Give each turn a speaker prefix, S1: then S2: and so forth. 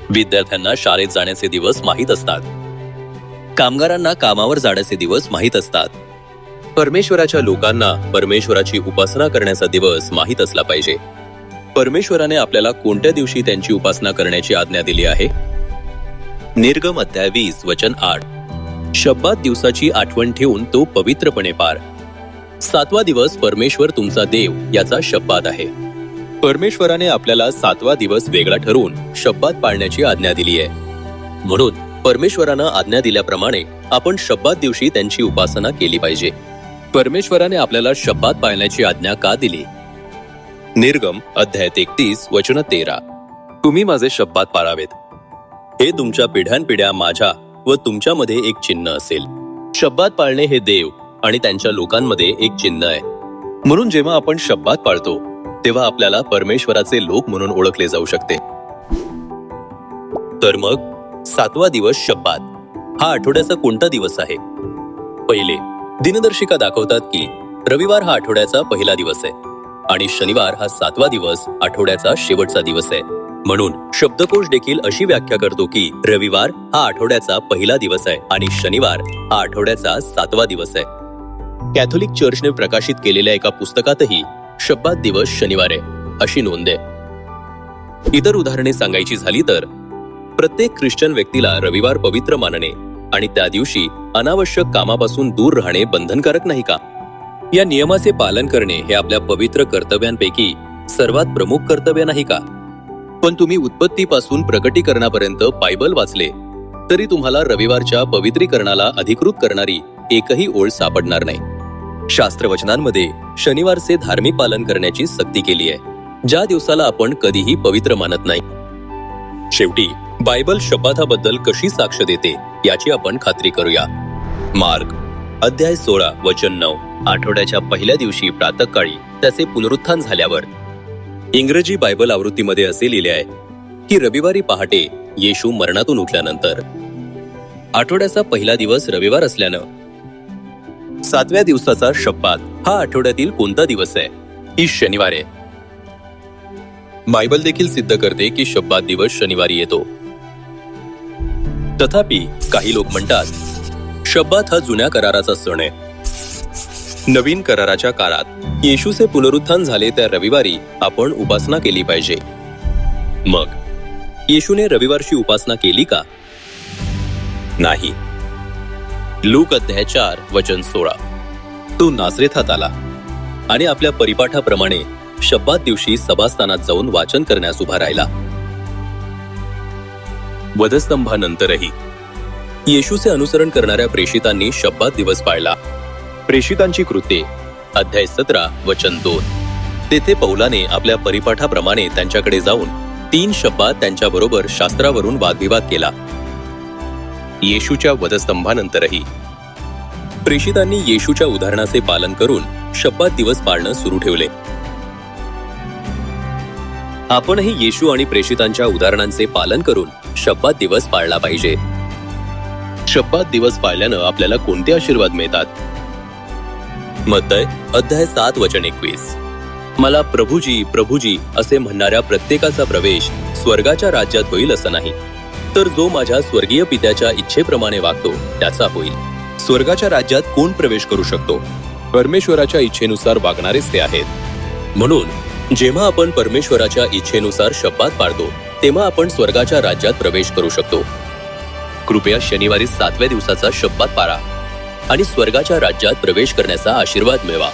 S1: विद्यार्थ्यांना शाळेत जाण्याचे दिवस माहीत असतात. कामगारांना कामावर जाण्याचे दिवस माहीत असतात. परमेश्वराच्या लोकांना परमेश्वराची उपासना करण्याचा दिवस माहीत असला पाहिजे. परमेश्वराने आपल्याला कोणत्या दिवशी त्यांची उपासना करण्याची आज्ञा दिली आहे? निर्गम अध्याय 20 वचन 8. शब्बात दिवसाची आठवण ठेवून तो पवित्रपणे पार. 7वा दिवस परमेश्वर तुमचा देव याचा शब्बात आहे. परमेश्वराने आपल्याला 7वा दिवस वेगळा ठरवून शब्बात पाळण्याची आज्ञा दिली आहे. म्हणून परमेश्वरानं आज्ञा दिल्याप्रमाणे आपण शब्बात दिवशी त्यांची उपासना केली पाहिजे. परमेश्वराने आपल्याला शब्बात पाळण्याची आज्ञा का दिली? निर्गम अध्याय 31 वचन 13. तुम्ही माझे शब्बात पाळावेत. हे तुमच्या पिढ्यानपिढ्या माझ्या व तुमच्यामध्ये एक चिन्ह असेल. शब्बात पाळणे हे देव आणि त्यांच्या लोकांमध्ये एक चिन्ह आहे. म्हणून जेव्हा आपण शब्बात पाळतो तेव्हा आपल्याला परमेश्वराचे लोक म्हणून ओळखले जाऊ शकते. तर मग 7वा दिवस शब्बात हा आठवड्याचा कोणता दिवस आहे? पहिले, दिनदर्शिका दाखवतात की रविवार हा आठवड्याचा पहिला दिवस आहे आणि शनिवार हा 7वा दिवस आठवड्याचा शेवटचा दिवस आहे. म्हणून शब्दकोश देखील अशी व्याख्या करतो की रविवार हा आठवड्याचा पहिला दिवस आहे आणि शनिवार हा आठवड्याचा 7वा दिवस आहे. कॅथोलिक चर्चने प्रकाशित केलेल्या एका पुस्तकातही शब्बात दिवस शनिवार आहे अशी नोंद आहे. इतर उदाहरणे सांगायची झाली तर प्रत्येक ख्रिश्चन व्यक्तीला रविवार पवित्र मानणे आणि त्या दिवशी अनावश्यक कामापासून दूर राहणे बंधनकारक नाही का? या नियमाचे पालन करणे हे आपल्या पवित्र कर्तव्यांपैकी सर्वात प्रमुख कर्तव्य नाही का? पण तुम्ही उत्पत्तीपासून प्रकटीकरणापर्यंत बायबल वाचले तरी तुम्हाला रविवारच्या पवित्रीकरणाला अधिकृत करणारी एकही ओळ सापडणार नाही. शास्त्रवचनांमध्ये शनिवारचे धार्मिक पालन करण्याची सक्ती केली आहे, ज्या दिवसाला आपण कधीही पवित्र मानत नाही. शेवटी बायबल शब्बाताबद्दल कशी साक्ष देते याची आपण खात्री करूया. मार्क अध्याय 16 वचन 9. आठवड्याच्या पहिल्या दिवशी प्रातःकाळी त्याचे पुनरुत्थान झाल्यावर. इंग्रजी बायबल आवृत्तीमध्ये असे लिहिले आहे की रविवारी पहाटे येशू मरणातून उठल्यानंतर. आठवड्याचा पहिला दिवस रविवार असल्यानं 7व्या दिवसाचा शब्बात हा आठवड्यातील कोणता दिवस आहे? ही शनिवार आहे. बायबल देखील सिद्ध करते की शब्बात दिवस शनिवारी येतो. तथापि काही लोक म्हणतात शब्बात हा जुन्या कराराचा सण आहे. नवीन कराराच्या काळात येशूचे पुनरुत्थान झाले त्या रविवारी आपण उपासना केली पाहिजे. मग येशूने रविवारची उपासना केली का? नाही. लूक अध्याय 4 वचन 16. तो नासरेथात आला आणि आपल्या परिपाठाप्रमाणे शब्बात दिवशी सभास्थानात जाऊन वाचन करण्यास उभा राहिला. वधस्तंभानंतरही येशूचे अनुसरण करणाऱ्या प्रेषितांनी शब्बात दिवस पाळला. प्रेषितांची कृत्ये अध्याय 17 वचन 2. तेथे पौलाने आपल्या परिपाठाप्रमाणे त्यांच्याकडे जाऊन 3 शब्बात त्यांच्याबरोबर शास्त्रावरून वादविवाद केला. येशूच्या वधस्तंभानंतरही प्रेषितांनी येशूच्या उदाहरणाचे पालन करून शब्बात दिवस पाळणं सुरू ठेवले. आपणही येशू आणि प्रेषितांच्या उदाहरणांचे पालन करून शब्बात दिवस पाळला पाहिजे. शब्बात दिवस पाळल्यानं आपल्याला कोणते आशीर्वाद मिळतात? मत्तय अध्याय 7 वचन 21. मला प्रभुजी प्रभुजी असे म्हणणाऱ्या प्रत्येकाचा प्रवेश स्वर्गाच्या राज्यात होईल असं नाही, तर जो माझ्या स्वर्गीय पित्याच्या इच्छेप्रमाणे वागतो त्याचा होईल. स्वर्गाच्या राज्यात कोण प्रवेश करू शकतो? परमेश्वराच्या इच्छेनुसार वागणारेच ते आहेत. म्हणून जेव्हा आपण परमेश्वराच्या इच्छेनुसार शब्बात पाळतो तेव्हा आपण स्वर्गाच्या राज्यात प्रवेश करू शकतो. कृपया शनिवारी 7व्या दिवसाचा शब्बात पाळा आणि स्वर्गाच्या राज्यात प्रवेश करण्याचा आशीर्वाद मिळवा.